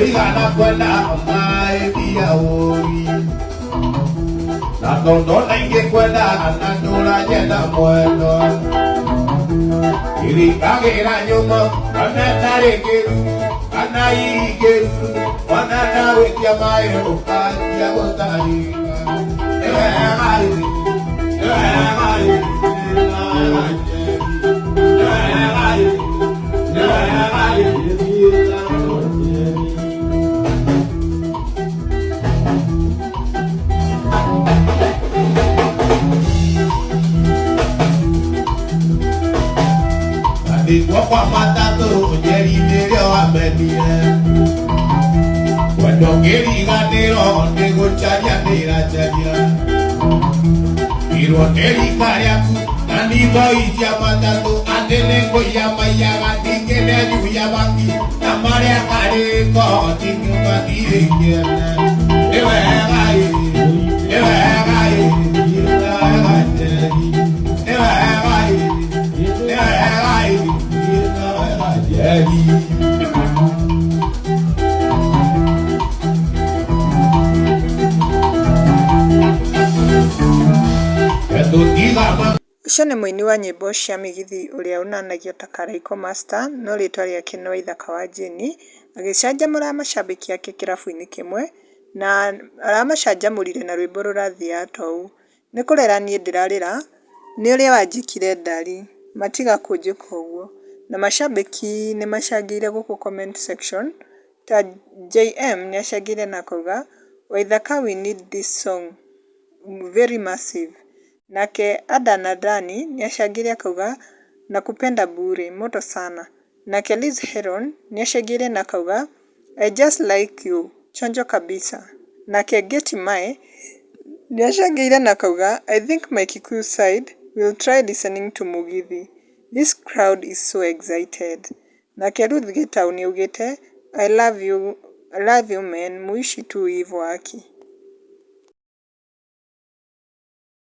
Igana kwenda mai bia oi na tondo ninge kwenda na ndura jenda mwendo iri kagira nyuma anatare keru anai keru wanana wekia mai ukaja botari Kwa matatu jeri nero amenia Cuando queri ganero nego charia nera charia Iro neri kariaku nani boy ya matatu andele go ya maya tinge ne ju ya baki amare kare ko tinge baki ngena ewe gai Ucio nĩ mũini wa nyĩmbo cia mĩgithi ũrĩa ũnanagio ta Karaiko Master, no rĩtwa rĩake nĩ Waithaka wa Jane, agĩcanjamũra macambĩki ake kĩrabu-inĩ kĩmwe, na aramacanjamũrire na rwĩmbo rũrathiaga ta ũũ: nĩ kũrĩra niĩ ndĩrarĩra, nĩ ũrĩa wanjikire ndari, matiga kũnjĩka ũguo. Na macambĩki nĩ macangĩire gũkũ comment section, ta JM nĩ acangĩire na akauga Waithaka we need this song very massive. Nake Adan Adani nĩ acangĩire akauga nakupenda bure moto sana. Nake Liz Heron nĩ acangĩire na akauga I just like you chonjo kabisa. Nake Getty Mae nĩ acangĩire na akauga I think my Kikuyu side will try listening to Mugithi. This crowd is so excited. Nake Ruth Gitau nĩ augĩte I love you man, muishi tu hivyo haki.